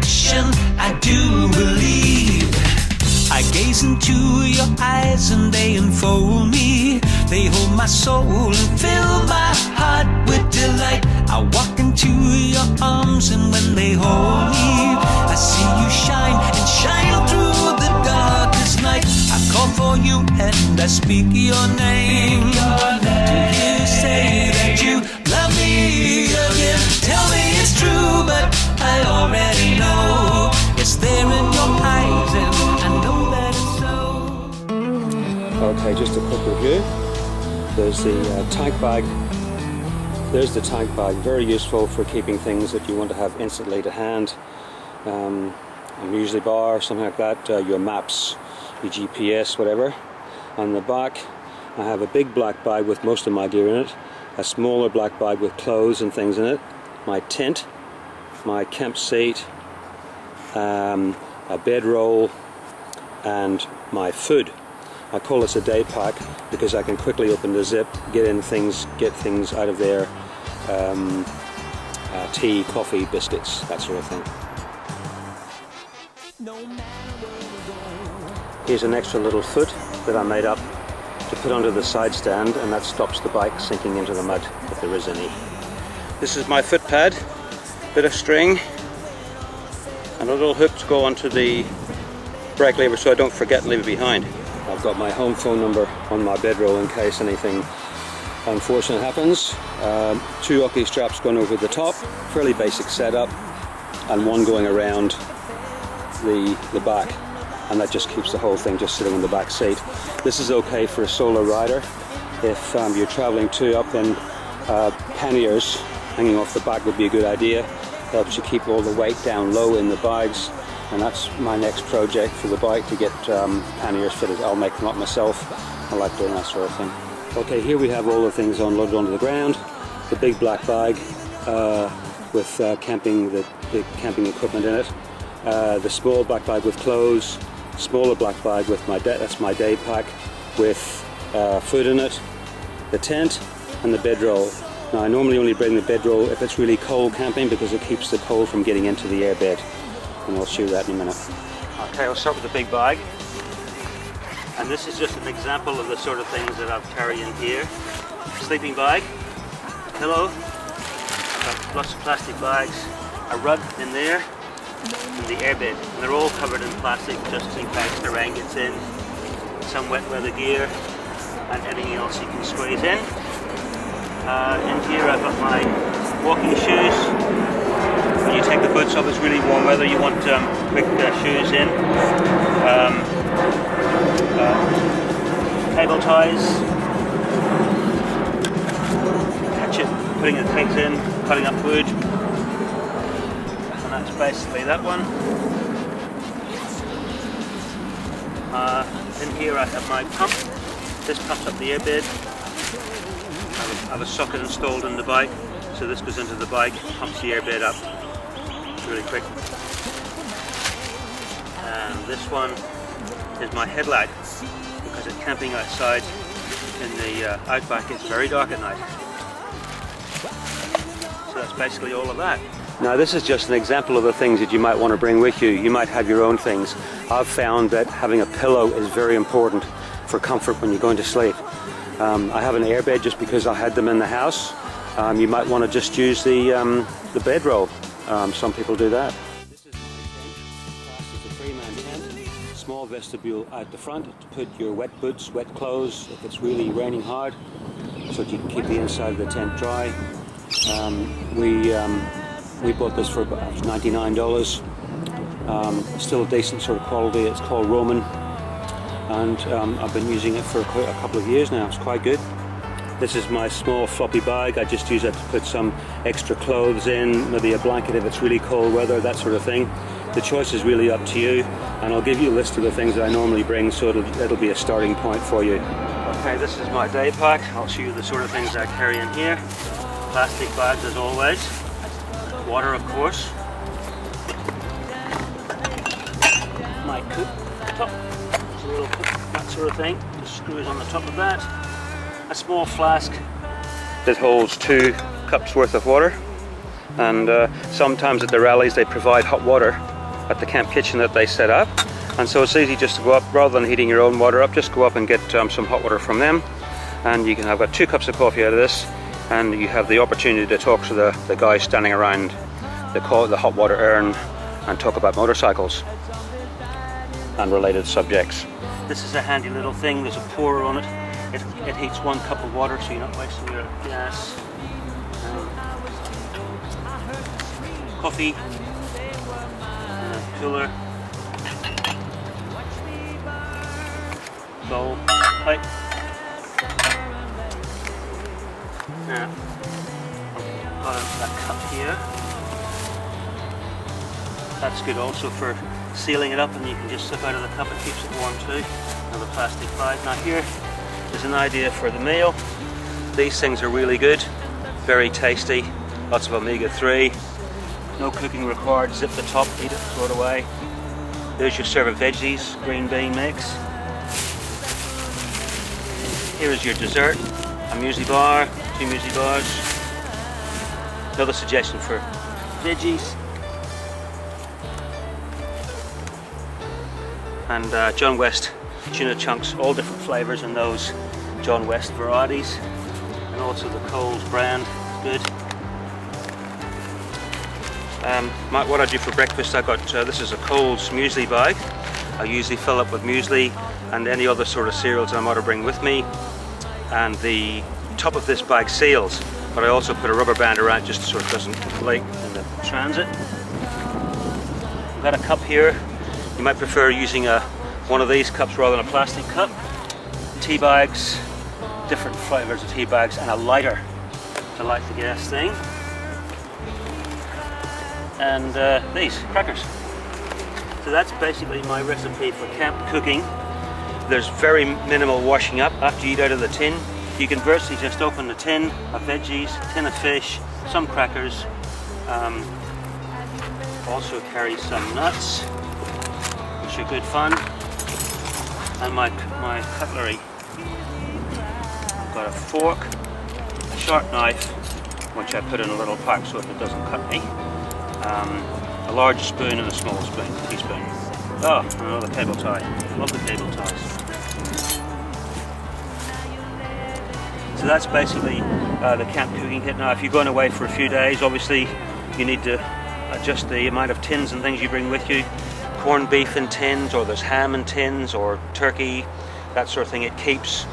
action, I do believe. I gaze into your eyes and they enfold me. They hold my soul and fill my heart with delight. I walk into your arms and when they hold me, I see you shine and shine through the darkest night. I call for you and I speak your name. To hear you say that you love me again. Tell me it's true, but I already know. It's there in your eyes and I know that it's so. Okay, just a quick review. There's the tank bag. There's the tank bag, very useful for keeping things that you want to have instantly to hand. A muesli bar, something like that, your maps, your GPS, whatever. On the back I have a big black bag with most of my gear in it, a smaller black bag with clothes and things in it, my tent, my camp seat, a bedroll and my food. I call this a day pack because I can quickly open the zip, get things out of there, tea, coffee, biscuits, that sort of thing. Here's an extra little foot that I made up to put onto the side stand, and that stops the bike sinking into the mud if there is any. This is my foot pad, bit of string and a little hook to go onto the brake lever so I don't forget and leave it behind. I've got my home phone number on my bedroll in case anything unfortunate happens. 2 Oki straps going over the top, fairly basic setup, and one going around the back, and that just keeps the whole thing just sitting in the back seat. This is okay for a solo rider. If you're traveling 2 up, then panniers hanging off the back would be a good idea. Helps you keep all the weight down low in the bags, and that's my next project for the bike, to get panniers fitted. I'll make them up myself. I like doing that sort of thing. Okay, here we have all the things unloaded onto the ground. The big black bag with the camping equipment in it. The small black bag with clothes. Smaller black bag with that's my day pack with food in it. The tent and the bedroll. Now I normally only bring the bedroll if it's really cold camping because it keeps the cold from getting into the airbed. And I'll show you that in a minute. Okay, I'll start with the big bag. And this is just an example of the sort of things that I've carried in here. Sleeping bag, pillow, I've got lots of plastic bags, a rug in there, and the airbed. And they're all covered in plastic just in case the rain gets in, some wet weather gear, and anything else you can squeeze in. In here I've got my walking shoes. When you take the boots off, it's really warm weather, you want quick shoes in. Cable ties, hatchet, putting the pegs in, cutting up wood, and that's basically that one. In here I have my pump. This pumps up the airbed. I have a socket installed in the bike, so this goes into the bike, pumps the airbed up really quick. And this one is my headlight, because it's camping outside in the outback, it's very dark at night. So that's basically all of that. Now this is just an example of the things that you might want to bring with you. You might have your own things. I've found that having a pillow is very important for comfort when you're going to sleep. I have an airbed just because I had them in the house. You might want to just use the bedroll. Some people do that. This is my tent. This is a 3-man tent. Small vestibule out the front to put your wet boots, wet clothes if it's really raining hard, so that you can keep the inside of the tent dry. We bought this for about $99. Still a decent sort of quality. It's called Roman, and I've been using it for a couple of years now. It's quite good. This is my small floppy bag. I just use it to put some extra clothes in, maybe a blanket if it's really cold weather, that sort of thing. The choice is really up to you, and I'll give you a list of the things that I normally bring, so it'll be a starting point for you. Okay, this is my day pack. I'll show you the sort of things I carry in here. Plastic bags as always. Water, of course. My coop top. It's a little coop, that sort of thing. Just screws on the top of that. A small flask that holds 2 cups worth of water, and sometimes at the rallies they provide hot water at the camp kitchen that they set up, and so it's easy just to go up, rather than heating your own water up, just go up and get some hot water from them, and you can have about 2 cups of coffee out of this, and you have the opportunity to talk to the guys standing around the hot water urn and talk about motorcycles and related subjects. This is a handy little thing. There's a pourer on it. It heats 1 cup of water, so you're not wasting your gas. Coffee, cooler, bowl, pipe. Now, that cup here. That's good also for sealing it up, and you can just sip out of the cup. It keeps it warm too. Another plastic bag. Now here is an idea for the meal. These things are really good, very tasty, lots of omega-3. No cooking required. Zip the top, eat it, throw it away. There's your serve of veggies, green bean mix. Here is your dessert, a muesli bar, 2 muesli bars. Another suggestion for veggies. And John West tuna chunks, all different flavours in those John West varieties. And also the Coles brand, good. What I do for breakfast, I got this is a Coles muesli bag. I usually fill up with muesli and any other sort of cereals I might bring with me. And the top of this bag seals, but I also put a rubber band around just so it doesn't leak in the transit. I've got a cup here. You might prefer using one of these cups rather than a plastic cup. Tea bags, different flavours of tea bags, and a lighter to light the gas thing. And these crackers. So that's basically my recipe for camp cooking. There's very minimal washing up after you eat out of the tin. You can virtually just open the tin of veggies, tin of fish, some crackers. Also carry some nuts, which are good fun. And my cutlery. I've got a fork, a sharp knife, which I put in a little pack so it doesn't cut me. A large spoon and a small spoon, teaspoon. Oh, another cable tie. Love the cable ties. So that's basically the camp cooking kit. Now, if you're going away for a few days, obviously you need to adjust the amount of tins and things you bring with you. Corned beef in tins, or there's ham in tins, or turkey, that sort of thing. It keeps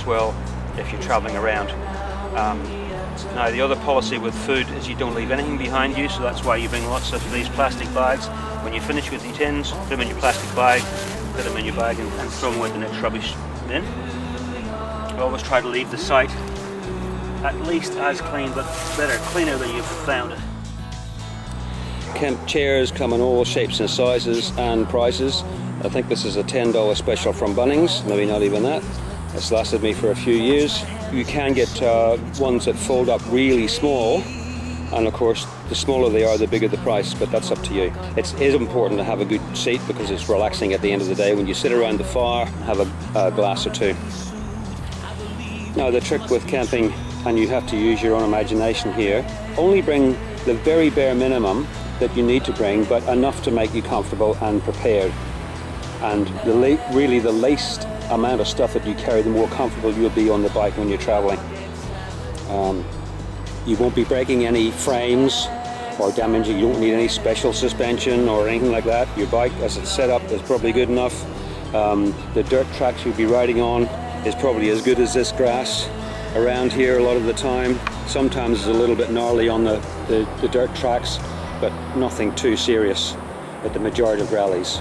well if you're traveling around. Now, the other policy with food is you don't leave anything behind you, so that's why you bring lots of these plastic bags. When you finish with your tins, put them in your plastic bag, put them in your bag, and throw them away the next rubbish bin. I always try to leave the site at least as clean, but better, cleaner than you've found it. Camp chairs come in all shapes and sizes and prices. I think this is a $10 special from Bunnings, maybe not even that. It's lasted me for a few years. You can get ones that fold up really small, and of course the smaller they are, the bigger the price, but that's up to you. It is important to have a good seat because it's relaxing at the end of the day when you sit around the fire and have a glass or two. Now, the trick with camping, and you have to use your own imagination here, only bring the very bare minimum that you need to bring, but enough to make you comfortable and prepared. And really the least amount of stuff that you carry, the more comfortable you'll be on the bike when you're traveling. You won't be breaking any frames or damaging, you don't need any special suspension or anything like that. Your bike, as it's set up, is probably good enough. The dirt tracks you'll be riding on is probably as good as this grass around here a lot of the time. Sometimes it's a little bit gnarly on the dirt tracks, but nothing too serious at the majority of rallies.